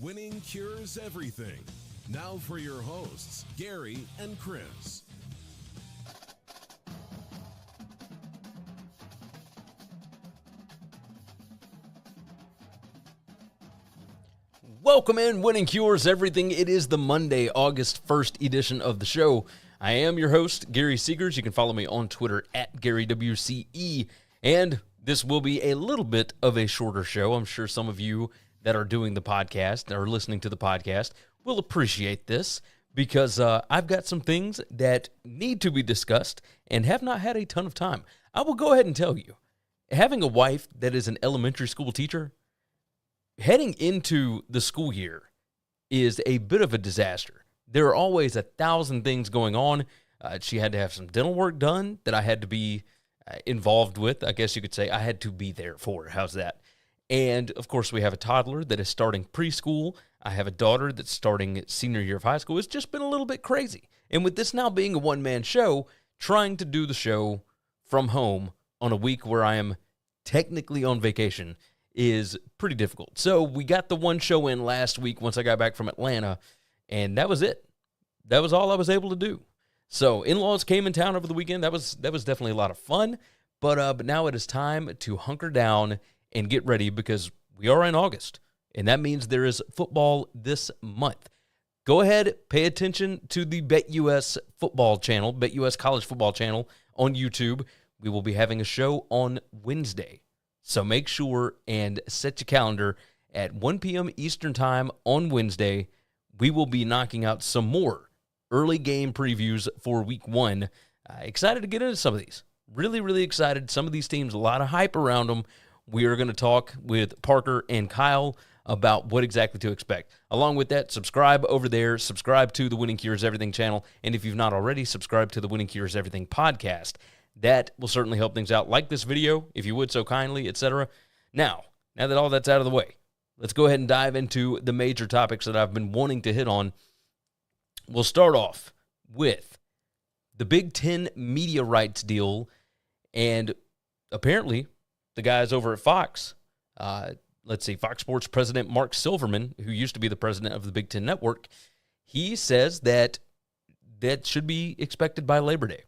Winning cures everything. Now for your hosts, Gary and Chris. Welcome in, Winning Cures Everything. It is the Monday, August 1st edition of the show. I am your host, Gary Seegers. You can follow me on Twitter at GaryWCE. And this will be a little bit of a shorter show. I'm sure some of you that are doing the podcast or listening to the podcast will appreciate this because I've got some things that need to be discussed and have not had a ton of time. I will go ahead and tell you, having a wife that is an elementary school teacher, heading into the school year is a bit of a disaster. There are always 1,000 things going on. She had to have some dental work done that I had to be involved with. I guess you could say I had to be there for. How's that? And, of course, we have a toddler that is starting preschool. I have a daughter that's starting senior year of high school. It's just been a little bit crazy. And with this now being a one-man show, trying to do the show from home on a week where I am technically on vacation is pretty difficult. So we got the one show in last week once I got back from Atlanta, and that was it. That was all I was able to do. So in-laws came in town over the weekend. That was definitely a lot of fun. But now it is time to hunker down and get ready because we are in August, and that means there is football this month. Go ahead, pay attention to the BetUS football channel, BetUS college football channel on YouTube. We will be having a show on Wednesday. So make sure and set your calendar at 1 p.m. Eastern Time on Wednesday. We will be knocking out some more early game previews for Week 1. Excited to get into some of these. Really, really excited. Some of these teams, a lot of hype around them. We are going to talk with Parker and Kyle about what exactly to expect. Along with that, subscribe over there. Subscribe to the Winning Cures Everything channel. And if you've not already, subscribe to the Winning Cures Everything podcast. That will certainly help things out. Like this video, if you would so kindly, etc. Now that all that's out of the way, let's go ahead and dive into the major topics that I've been wanting to hit on. We'll start off with the Big Ten media rights deal, and apparently the guys over at Fox, Fox Sports president Mark Silverman, who used to be the president of the Big Ten Network, he says that should be expected by Labor Day.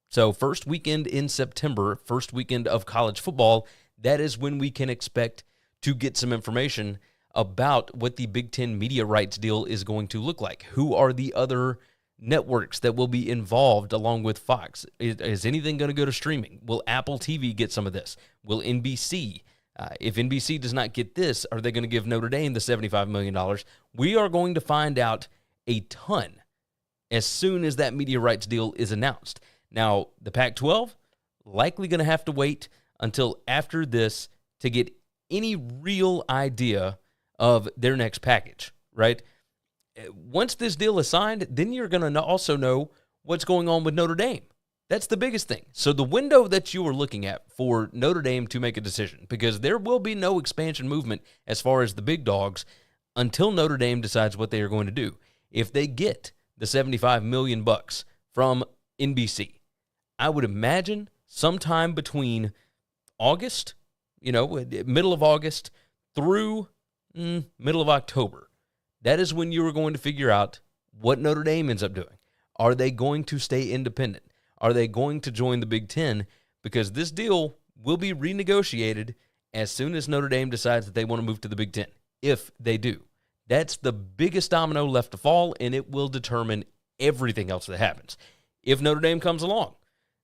So first weekend in September, first weekend of college football, that is when we can expect to get some information about what the Big Ten media rights deal is going to look like. Who are the other networks that will be involved along with Fox? Is anything going to go to streaming? Will Apple TV get some of this? Will NBC? If NBC does not get this, are they going to give Notre Dame the $75 million? We are going to find out a ton as soon as that media rights deal is announced. Now, the Pac-12, likely going to have to wait until after this to get any real idea of their next package, right? Once this deal is signed, then you're going to also know what's going on with Notre Dame. That's the biggest thing. So the window that you are looking at for Notre Dame to make a decision, because there will be no expansion movement as far as the big dogs until Notre Dame decides what they are going to do. If they get the $75 million from NBC, I would imagine sometime between August, middle of August through middle of October, that is when you are going to figure out what Notre Dame ends up doing. Are they going to stay independent? Are they going to join the Big Ten? Because this deal will be renegotiated as soon as Notre Dame decides that they want to move to the Big Ten, if they do. That's the biggest domino left to fall, and it will determine everything else that happens. If Notre Dame comes along,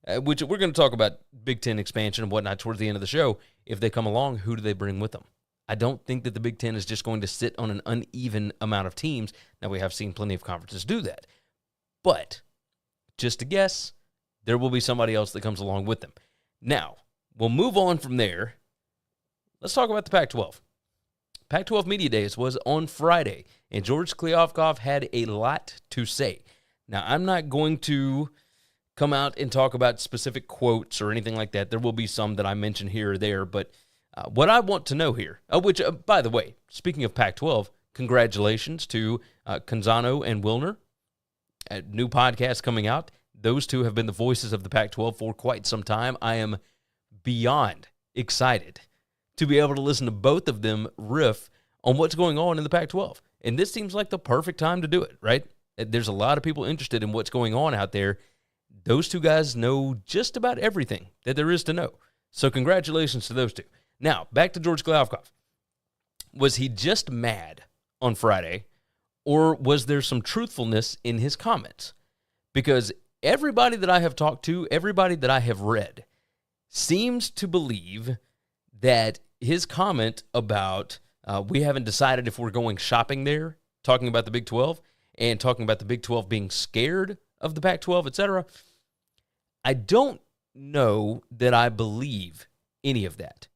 which we're going to talk about Big Ten expansion and whatnot towards the end of the show. If they come along, who do they bring with them? I don't think that the Big Ten is just going to sit on an uneven amount of teams. Now, we have seen plenty of conferences do that. But, just a guess, there will be somebody else that comes along with them. Now, we'll move on from there. Let's talk about the Pac-12. Pac-12 Media Days was on Friday, and George Kliavkoff had a lot to say. Now, I'm not going to come out and talk about specific quotes or anything like that. There will be some that I mention here or there, but what I want to know here, which, by the way, speaking of Pac-12, congratulations to Canzano and Wilner. A new podcast coming out. Those two have been the voices of the Pac-12 for quite some time. I am beyond excited to be able to listen to both of them riff on what's going on in the Pac-12. And this seems like the perfect time to do it, right? There's a lot of people interested in what's going on out there. Those two guys know just about everything that there is to know. So congratulations to those two. Now, back to George Kliavkoff. Was he just mad on Friday, or was there some truthfulness in his comments? Because everybody that I have talked to, everybody that I have read, seems to believe that his comment about we haven't decided if we're going shopping there, talking about the Big 12, and talking about the Big 12 being scared of the Pac-12, etc., I don't know that I believe any of that.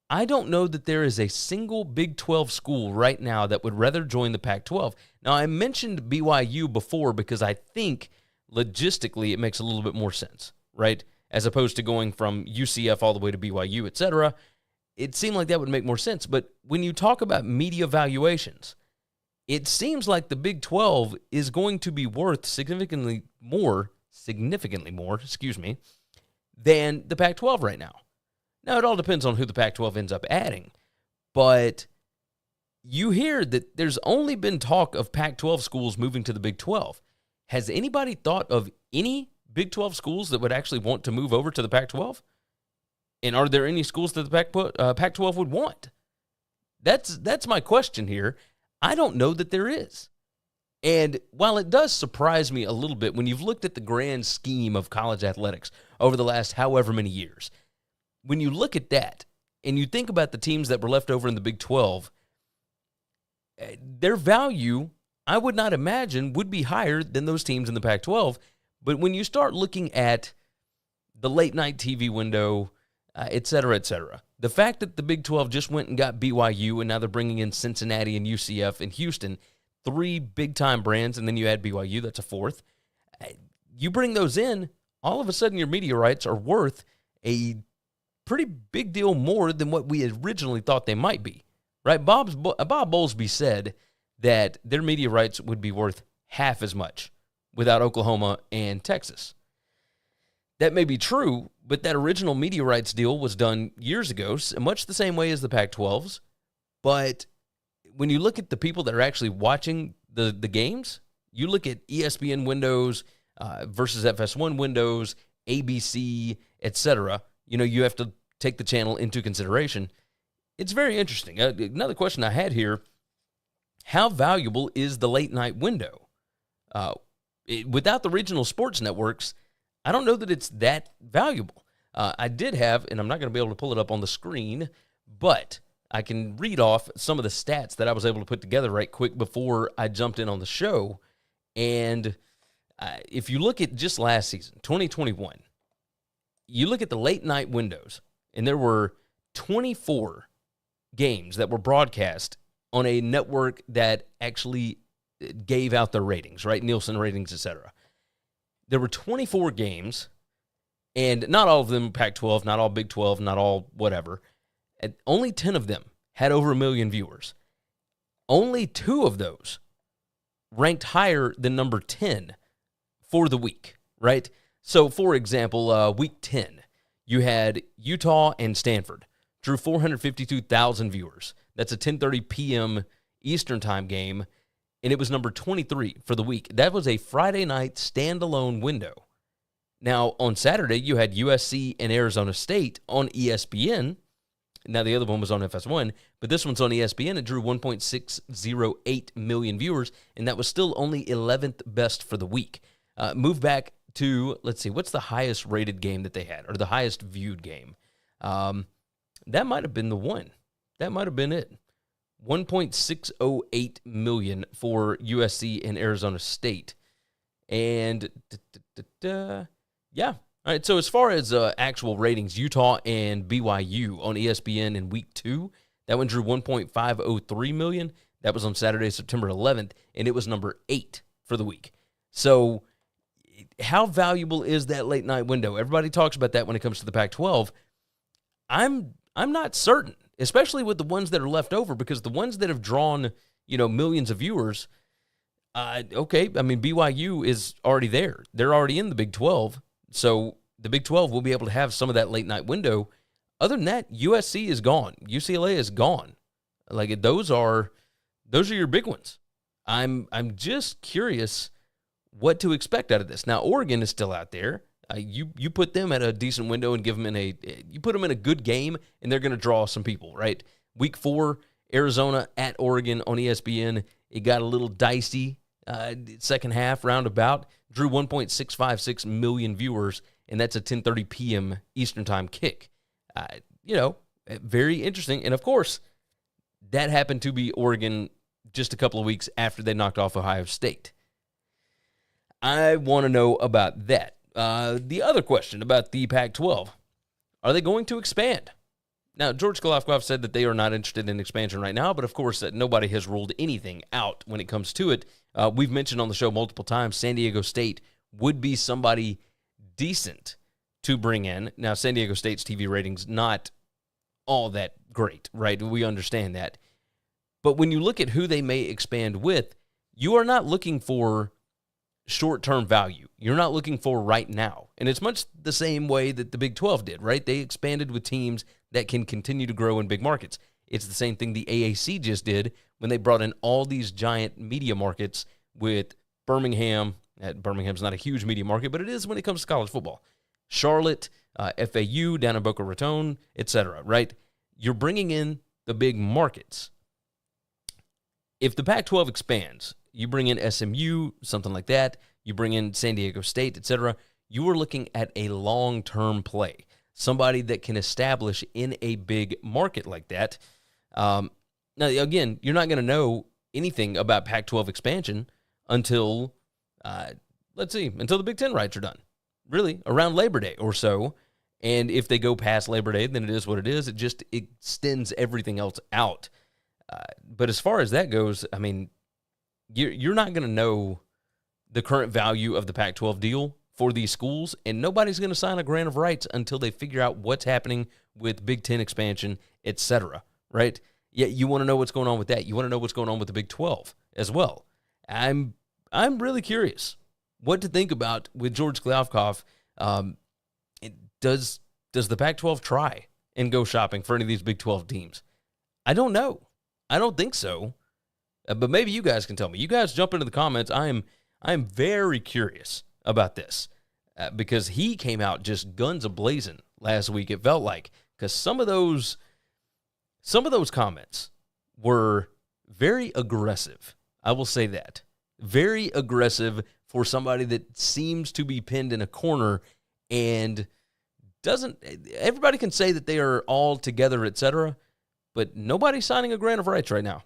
I don't know that there is a single Big 12 school right now that would rather join the Pac-12. Now, I mentioned BYU before because I think logistically it makes a little bit more sense, right? As opposed to going from UCF all the way to BYU, etc. It seemed like that would make more sense. But when you talk about media valuations, it seems like the Big 12 is going to be worth significantly more, than the Pac-12 right now. Now, it all depends on who the Pac-12 ends up adding, but you hear that there's only been talk of Pac-12 schools moving to the Big 12. Has anybody thought of any Big 12 schools that would actually want to move over to the Pac-12? And are there any schools that the Pac-12 would want? That's my question here. I don't know that there is. And while it does surprise me a little bit when you've looked at the grand scheme of college athletics over the last however many years, when you look at that and you think about the teams that were left over in the Big 12, their value, I would not imagine, would be higher than those teams in the Pac-12. But when you start looking at the late-night TV window, et cetera, the fact that the Big 12 just went and got BYU and now they're bringing in Cincinnati and UCF and Houston, 3 big-time brands, and then you add BYU, that's a 4th. You bring those in, all of a sudden your media rights are worth a pretty big deal more than what we originally thought they might be, right? Bob Bowlesby said that their media rights would be worth half as much without Oklahoma and Texas. That may be true, but that original media rights deal was done years ago, much the same way as the Pac-12's. But when you look at the people that are actually watching the games, you look at ESPN windows versus FS1 windows, ABC, etc., you have to take the channel into consideration. It's very interesting. Another question I had here, how valuable is the late-night window? Without the regional sports networks, I don't know that it's that valuable. I did have, and I'm not going to be able to pull it up on the screen, but I can read off some of the stats that I was able to put together right quick before I jumped in on the show. And if you look at just last season, 2021, you look at the late night windows, and there were 24 games that were broadcast on a network that actually gave out their ratings, right? Nielsen ratings, etc. There were 24 games, and not all of them Pac-12, not all Big 12, not all whatever. And only 10 of them had over 1 million viewers. Only 2 of those ranked higher than number 10 for the week, right? So, for example, week 10, you had Utah and Stanford, drew 452,000 viewers. That's a 10:30 p.m. Eastern time game, and it was number 23 for the week. That was a Friday night standalone window. Now, on Saturday, you had USC and Arizona State on ESPN. Now, the other one was on FS1, but this one's on ESPN. It drew 1.608 million viewers, and that was still only 11th best for the week. Move back to, let's see, what's the highest rated game that they had, or the highest viewed game? That might have been the one. That might have been it. 1.608 million for USC and Arizona State. And, yeah. All right, so as far as actual ratings, Utah and BYU on ESPN in week 2, that one drew 1.503 million. That was on Saturday, September 11th, and it was number 8 for the week. So how valuable is that late night window? Everybody talks about that when it comes to the Pac-12. I'm not certain, especially with the ones that are left over, because the ones that have drawn, millions of viewers, okay, I mean, BYU is already there. They're already in the Big 12. So the Big 12 will be able to have some of that late night window. Other than that, USC is gone. UCLA is gone. Like those are your big ones. I'm just curious what to expect out of this. Now, Oregon is still out there. You put them at a decent window and you put them in a good game, and they're going to draw some people, right? Week 4, Arizona at Oregon on ESPN. It got a little dicey second half roundabout. Drew 1.656 million viewers, and that's a 10:30 p.m. Eastern Time kick. Very interesting. And, of course, that happened to be Oregon just a couple of weeks after they knocked off Ohio State. I want to know about that. The other question about the Pac-12, are they going to expand? Now, George Kliavkoff said that they are not interested in expansion right now, but of course, nobody has ruled anything out when it comes to it. We've mentioned on the show multiple times, San Diego State would be somebody decent to bring in. Now, San Diego State's TV ratings not all that great, right? We understand that. But when you look at who they may expand with, you are not looking for short-term value. You're not looking for right now. And it's much the same way that the Big 12 did, right? They expanded with teams that can continue to grow in big markets. It's the same thing the AAC just did when they brought in all these giant media markets with Birmingham. Birmingham's not a huge media market, but it is when it comes to college football. Charlotte, FAU, down in Boca Raton, etc., right? You're bringing in the big markets. If the Pac-12 expands, you bring in SMU, something like that, you bring in San Diego State, etc., you are looking at a long-term play, somebody that can establish in a big market like that. Now, again, you're not going to know anything about Pac-12 expansion until, until the Big Ten rights are done, really, around Labor Day or so. And if they go past Labor Day, then it is what it is. It just extends everything else out. But as far as that goes, I mean, you're not going to know the current value of the Pac-12 deal for these schools, and nobody's going to sign a grant of rights until they figure out what's happening with Big Ten expansion, etc., right? Yeah, you want to know what's going on with that. You want to know what's going on with the Big 12 as well. I'm really curious what to think about with George Kliavkoff. Does the Pac-12 try and go shopping for any of these Big 12 teams? I don't know. I don't think so. But maybe you guys can tell me. You guys jump into the comments. I am very curious about this because he came out just guns a-blazing last week, it felt like, because some of those comments were very aggressive. I will say that. Very aggressive for somebody that seems to be pinned in a corner and doesn't. Everybody can say that they are all together, etc., but nobody's signing a grant of rights right now.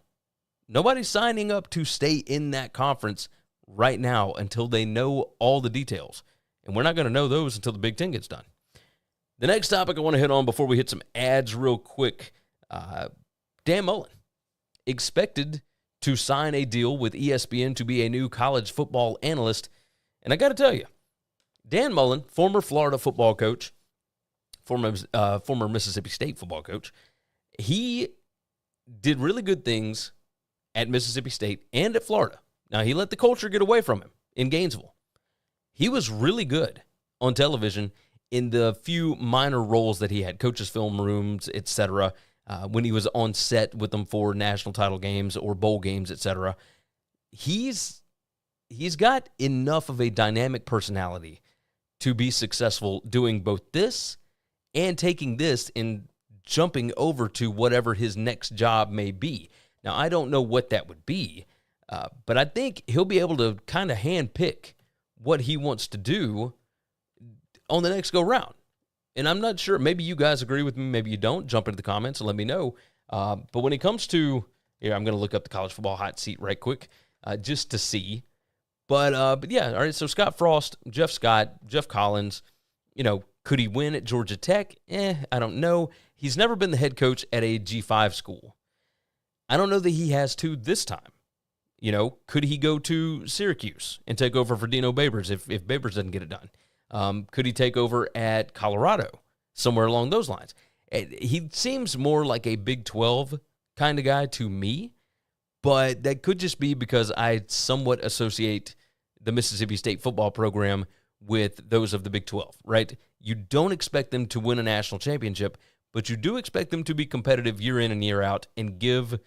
Nobody's signing up to stay in that conference right now until they know all the details. And we're not going to know those until the Big Ten gets done. The next topic I want to hit on before we hit some ads real quick, Dan Mullen expected to sign a deal with ESPN to be a new college football analyst. And I got to tell you, Dan Mullen, former Florida football coach, former Mississippi State football coach, he did really good things at Mississippi State and at Florida. Now, he let the culture get away from him in Gainesville. He was really good on television in the few minor roles that he had, coaches' film rooms, etc., when he was on set with them for national title games or bowl games, etc. He's got enough of a dynamic personality to be successful doing both this and taking this and jumping over to whatever his next job may be. Now, I don't know what that would be, but I think he'll be able to kind of handpick what he wants to do on the next go-round. And I'm not sure. Maybe you guys agree with me. Maybe you don't. Jump into the comments and let me know. But when it comes to, I'm going to look up the college football hot seat right quick just to see. But yeah, all right, so Scott Frost, Jeff Scott, Jeff Collins, could he win at Georgia Tech? I don't know. He's never been the head coach at a G5 school. I don't know that he has to this time. Could he go to Syracuse and take over for Dino Babers if Babers doesn't get it done? Could he take over at Colorado, somewhere along those lines? He seems more like a Big 12 kind of guy to me, but that could just be because I somewhat associate the Mississippi State football program with those of the Big 12, right? You don't expect them to win a national championship, but you do expect them to be competitive year in and year out and give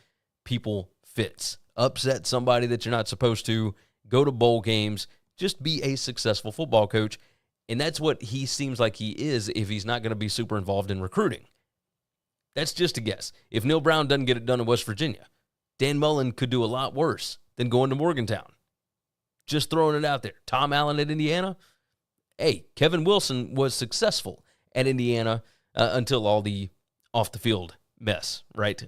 people fits upset somebody that you're not supposed to, go to bowl games, just be a successful football coach. And that's what he seems like he is if he's not going to be super involved in recruiting. That's just a guess. If Neil Brown doesn't get it done in West Virginia, Dan Mullen could do a lot worse than going to Morgantown. Just throwing it out there. Tom Allen at Indiana. Hey, Kevin Wilson was successful at Indiana until all the off-the-field mess, right?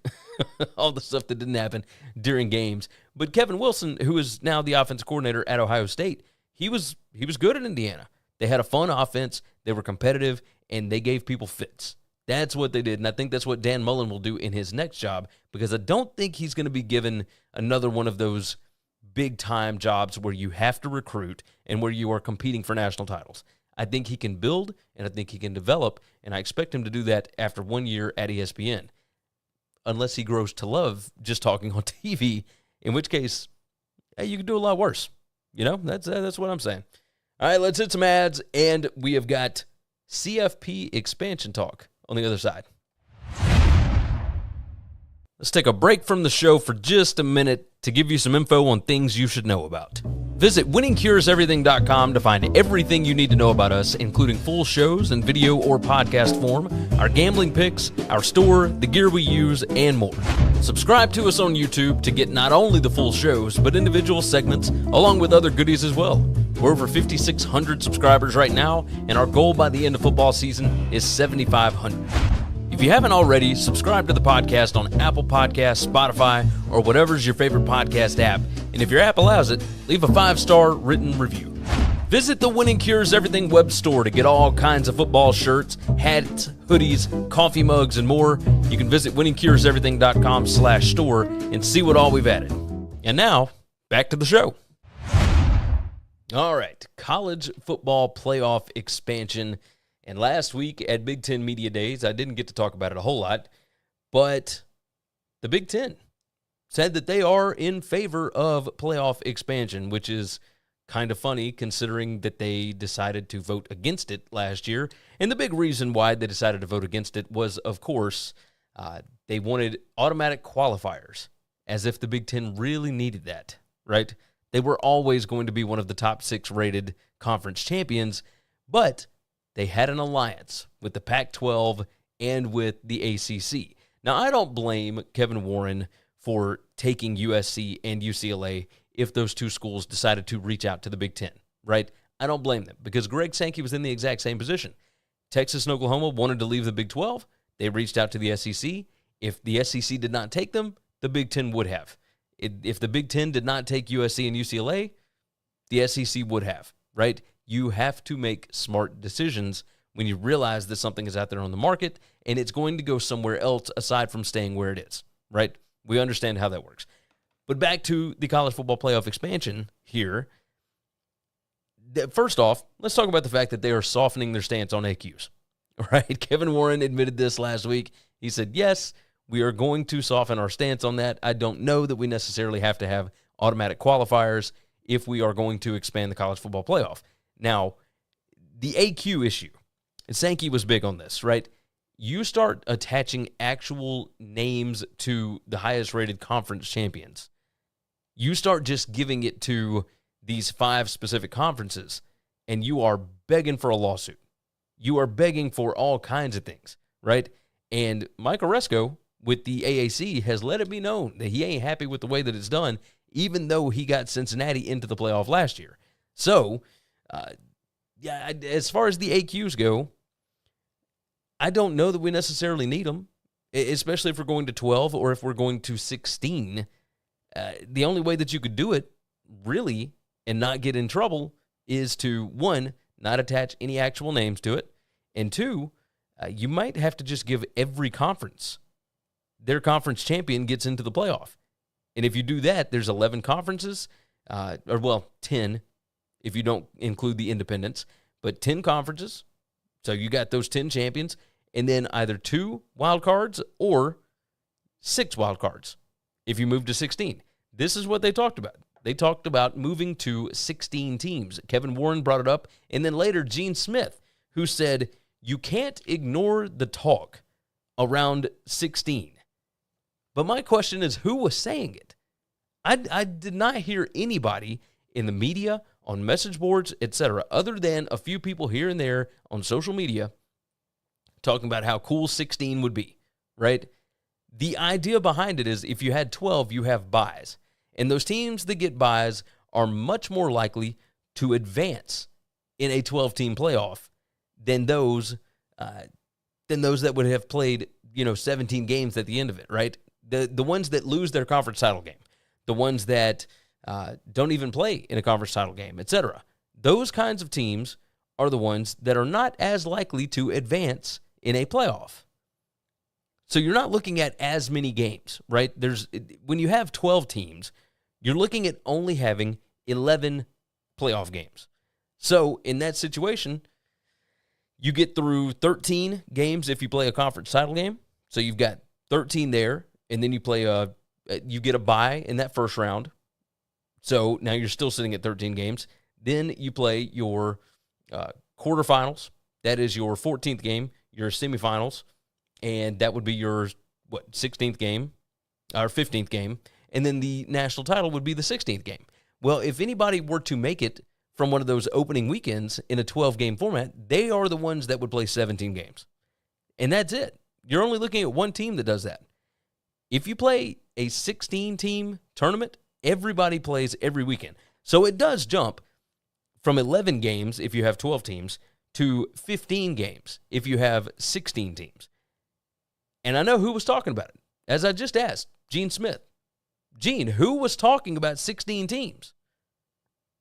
All the stuff that didn't happen during games. But Kevin Wilson, who is now the offensive coordinator at Ohio State, he was good at Indiana. They had a fun offense, they were competitive, and they gave people fits. That's what they did, and I think that's what Dan Mullen will do in his next job, because I don't think he's going to be given another one of those big-time jobs where you have to recruit and where you are competing for national titles. I think he can build, and I think he can develop, and I expect him to do that after 1 year at ESPN, unless he grows to love just talking on TV, in which case, hey, you could do a lot worse. You know, that's what I'm saying. All right, let's hit some ads, and we have got CFP expansion talk on the other side. Let's take a break from the show for just a minute to give you some info on things you should know about. Visit winningcureseverything.com to find everything you need to know about us, including full shows in video or podcast form, our gambling picks, our store, the gear we use, and more. Subscribe to us on YouTube to get not only the full shows, but individual segments, along with other goodies as well. We're over 5,600 subscribers right now, and our goal by the end of football season is 7,500. If you haven't already, subscribe to the podcast on Apple Podcasts, Spotify, or whatever's your favorite podcast app. And if your app allows it, leave a 5-star written review. Visit the Winning Cures Everything web store to get all kinds of football shirts, hats, hoodies, coffee mugs, and more. You can visit winningcureseverything.com/store and see what all we've added. And now, back to the show. All right, college football playoff expansion. And last week at Big Ten Media Days, I didn't get to talk about it a whole lot, but the Big Ten said that they are in favor of playoff expansion, which is kind of funny considering that they decided to vote against it last year. And the big reason why they decided to vote against it was, of course, they wanted automatic qualifiers, as if the Big Ten really needed that, right? They were always going to be one of the top 6 rated conference champions, but they had an alliance with the Pac-12 and with the ACC. Now, I don't blame Kevin Warren for taking USC and UCLA if those two schools decided to reach out to the Big Ten, right? I don't blame them because Greg Sankey was in the exact same position. Texas and Oklahoma wanted to leave the Big 12. They reached out to the SEC. If the SEC did not take them, the Big Ten would have. If the Big Ten did not take USC and UCLA, the SEC would have, right? You have to make smart decisions when you realize that something is out there on the market and it's going to go somewhere else aside from staying where it is, right? We understand how that works. But back to the college football playoff expansion here. First off, let's talk about the fact that they are softening their stance on AQs, right? Kevin Warren admitted this last week. He said, yes, we are going to soften our stance on that. I don't know that we necessarily have to have automatic qualifiers if we are going to expand the college football playoff. Now, the AQ issue, and Sankey was big on this, right? You start attaching actual names to the highest-rated conference champions. You start just giving it to these 5 specific conferences, and you are begging for a lawsuit. You are begging for all kinds of things, right? And Mike Oresco with the AAC has let it be known that he ain't happy with the way that it's done, even though he got Cincinnati into the playoff last year. So, as far as the AQs go, I don't know that we necessarily need them, especially if we're going to 12 or if we're going to 16. The only way that you could do it, really, and not get in trouble is to, 1, not attach any actual names to it, and 2, you might have to just give every conference their conference champion gets into the playoff. And if you do that, there's 11 conferences, 10 if you don't include the independents, but 10 conferences. So you got those 10 champions, and then either 2 wild cards or 6 wild cards if you move to 16. This is what they talked about. They talked about moving to 16 teams. Kevin Warren brought it up, and then later Gene Smith, who said, you can't ignore the talk around 16. But my question is, who was saying it? I did not hear anybody in the media, on message boards, etc., other than a few people here and there on social media talking about how cool 16 would be, right? The idea behind it is if you had 12, you have buys. And those teams that get buys are much more likely to advance in a 12-team playoff than those that would have played, 17 games at the end of it, right? The ones that lose their conference title game, the ones that don't even play in a conference title game, etc. Those kinds of teams are the ones that are not as likely to advance in a playoff. So you're not looking at as many games, right? When you have 12 teams, you're looking at only having 11 playoff games. So in that situation, you get through 13 games if you play a conference title game. So you've got 13 there, and then you get a bye in that first round. So now you're still sitting at 13 games. Then you play your quarterfinals. That is your 14th game, your semifinals, and that would be your 16th game or 15th game, and then the national title would be the 16th game. Well, if anybody were to make it from one of those opening weekends in a 12-game format, they are the ones that would play 17 games. And that's it. You're only looking at one team that does that. If you play a 16-team tournament, everybody plays every weekend. So it does jump from 11 games if you have 12 teams to 15 games if you have 16 teams. And I know who was talking about it. As I just asked, Gene Smith. Gene, who was talking about 16 teams?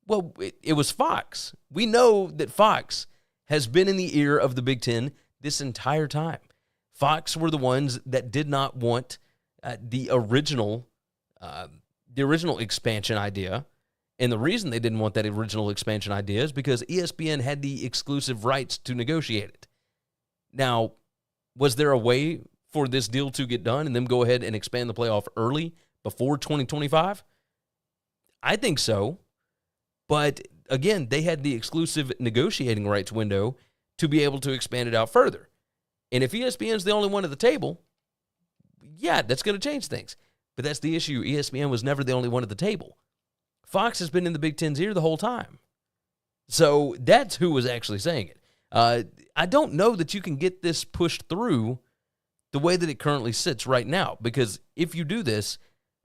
Well, it was Fox. We know that Fox has been in the ear of the Big Ten this entire time. Fox were the ones that did not want the original expansion idea. And the reason they didn't want that original expansion idea is because ESPN had the exclusive rights to negotiate it. Now, was there a way for this deal to get done and them go ahead and expand the playoff early before 2025? I think so. But again, they had the exclusive negotiating rights window to be able to expand it out further. And if ESPN's the only one at the table, yeah, that's going to change things. But that's the issue. ESPN was never the only one at the table. Fox has been in the Big Ten's ear the whole time. So that's who was actually saying it. I don't know that you can get this pushed through the way that it currently sits right now, because if you do this,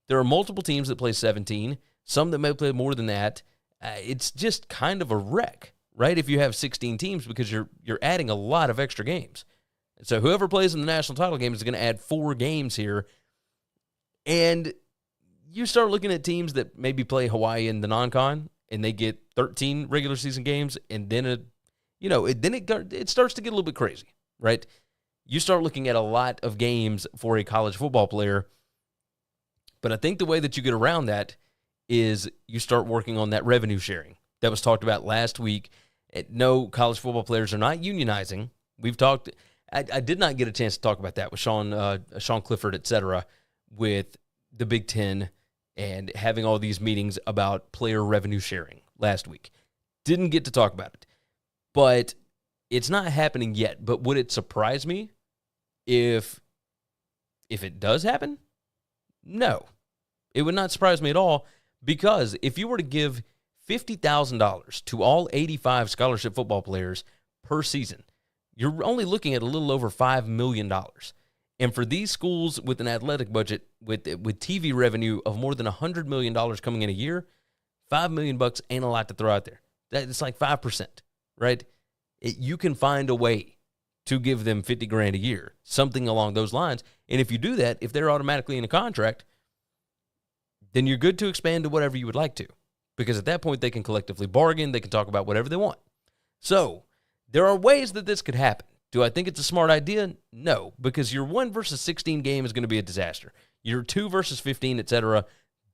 there are multiple teams that play 17, some that may play more than that. It's just kind of a wreck, right? If you have 16 teams, because you're adding a lot of extra games. So whoever plays in the national title game is going to add 4 games here. And you start looking at teams that maybe play Hawaii in the non-con, and they get 13 regular season games, and then it starts to get a little bit crazy, right? You start looking at a lot of games for a college football player. But I think the way that you get around that is you start working on that revenue sharing that was talked about last week. No, college football players are not unionizing. We've talked. I did not get a chance to talk about that with Sean Clifford, et cetera, with the Big Ten and having all these meetings about player revenue sharing last week. Didn't get to talk about it. But it's not happening yet. But would it surprise me if it does happen? No. It would not surprise me at all, because if you were to give $50,000 to all 85 scholarship football players per season, you're only looking at a little over $5 million. And for these schools with an athletic budget, with TV revenue of more than $100 million coming in a year, $5 million ain't a lot to throw out there. It's like 5%, right? You can find a way to give them $50,000 a year, something along those lines. And if you do that, if they're automatically in a contract, then you're good to expand to whatever you would like to. Because at that point, they can collectively bargain. They can talk about whatever they want. So there are ways that this could happen. Do I think it's a smart idea? No, because your 1 versus 16 game is going to be a disaster. Your 2 versus 15, et cetera,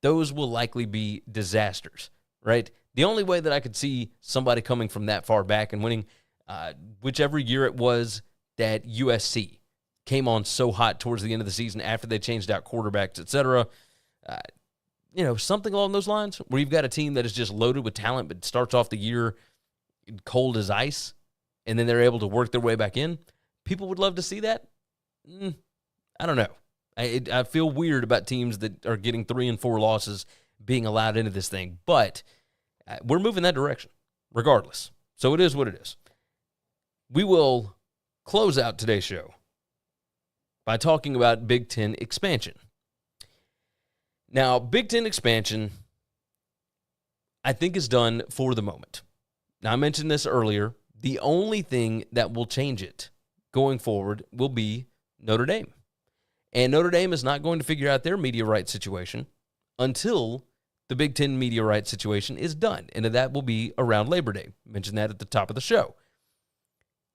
those will likely be disasters, right? The only way that I could see somebody coming from that far back and winning, whichever year it was that USC came on so hot towards the end of the season after they changed out quarterbacks, et cetera, something along those lines, where you've got a team that is just loaded with talent but starts off the year cold as ice, and then they're able to work their way back in. People would love to see that. I don't know. I feel weird about teams that are getting 3 and 4 losses being allowed into this thing, but we're moving that direction regardless. So it is what it is. We will close out today's show by talking about Big Ten expansion. Now, Big Ten expansion, I think, is done for the moment. Now, I mentioned this earlier. The only thing that will change it going forward will be Notre Dame. And Notre Dame is not going to figure out their media rights situation until the Big Ten media rights situation is done. And that will be around Labor Day. I mentioned that at the top of the show.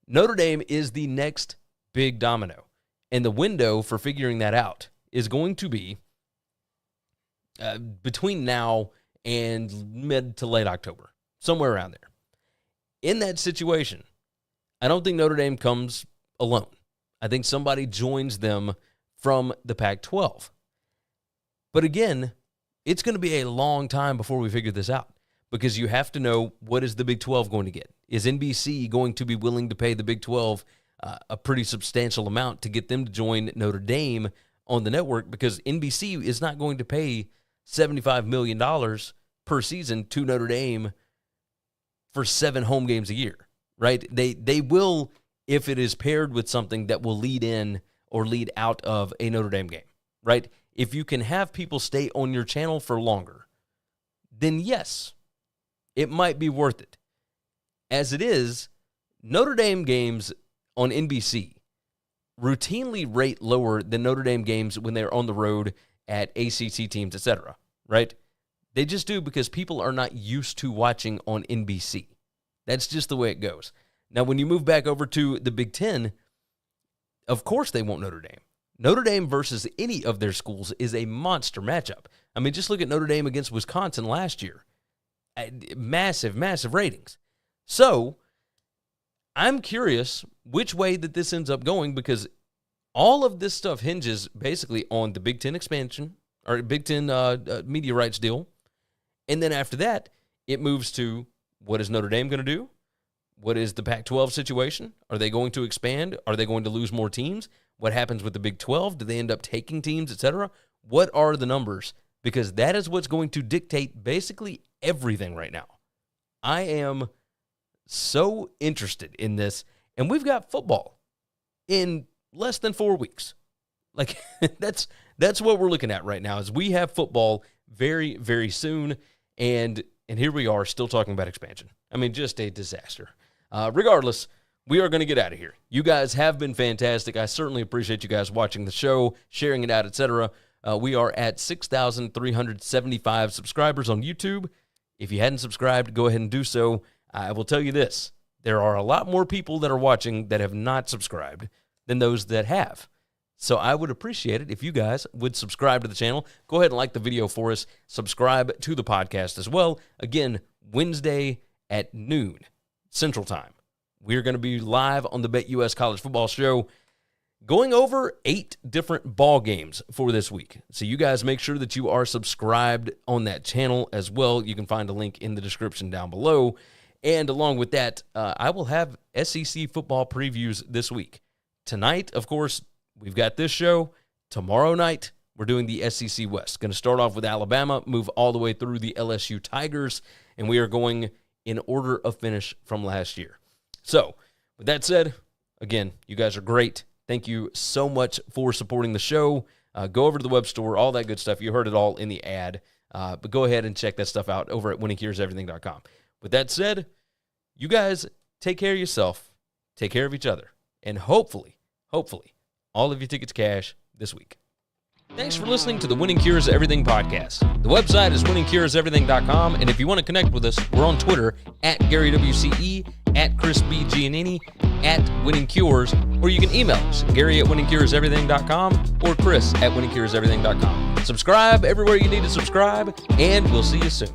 Notre Dame is the next big domino. And the window for figuring that out is going to be between now and mid to late October, somewhere around there. In that situation, I don't think Notre Dame comes alone. I think somebody joins them from the Pac-12. But again, it's going to be a long time before we figure this out, because you have to know, what is the Big 12 going to get? Is NBC going to be willing to pay the Big 12 a pretty substantial amount to get them to join Notre Dame on the network? Because NBC is not going to pay $75 million per season to Notre Dame for 7 home games a year, right? They will, if it is paired with something that will lead in or lead out of a Notre Dame game, right? If you can have people stay on your channel for longer, then yes, it might be worth it. As it is, Notre Dame games on NBC routinely rate lower than Notre Dame games when they're on the road at ACC teams, etc., right? They just do, because people are not used to watching on NBC. That's just the way it goes. Now, when you move back over to the Big Ten, of course they want Notre Dame. Notre Dame versus any of their schools is a monster matchup. I mean, just look at Notre Dame against Wisconsin last year. Massive, massive ratings. So, I'm curious which way that this ends up going, because all of this stuff hinges basically on the Big Ten expansion, or Big Ten media rights deal. And then after that, it moves to, what is Notre Dame going to do? What is the Pac-12 situation? Are they going to expand? Are they going to lose more teams? What happens with the Big 12? Do they end up taking teams, etc.? What are the numbers? Because that is what's going to dictate basically everything right now. I am so interested in this, and we've got football in less than 4 weeks. Like, that's what we're looking at right now, is we have football very, very soon, and here we are still talking about expansion. I mean, just a disaster. Regardless, we are going to get out of here. You guys have been fantastic. I certainly appreciate you guys watching the show, sharing it out, etc. We are at 6,375 subscribers on YouTube. If you hadn't subscribed, go ahead and do so. I will tell you this. There are a lot more people that are watching that have not subscribed than those that have. So I would appreciate it if you guys would subscribe to the channel. Go ahead and like the video for us. Subscribe to the podcast as well. Again, Wednesday at noon Central Time. We're going to be live on the BetUS College Football Show, going over 8 different ball games for this week. So you guys make sure that you are subscribed on that channel as well. You can find a link in the description down below. And along with that, I will have SEC football previews this week. Tonight, of course, we've got this show. Tomorrow night, we're doing the SEC West. Going to start off with Alabama, move all the way through the LSU Tigers, and we are going in order of finish from last year. So, with that said, again, you guys are great. Thank you so much for supporting the show. Go over to the web store, all that good stuff. You heard it all in the ad. But go ahead and check that stuff out over at winningcureseverything.com. With that said, you guys take care of yourself, take care of each other, and hopefully, all of your tickets cash this week. Thanks for listening to the Winning Cures Everything podcast. The website is winningcureseverything.com, and if you want to connect with us, we're on Twitter at GaryWCE, at Chris B. Giannini, at Winning Cures, or you can email us, Gary at winningcureseverything.com or Chris at winningcureseverything.com. Subscribe everywhere you need to subscribe, and we'll see you soon.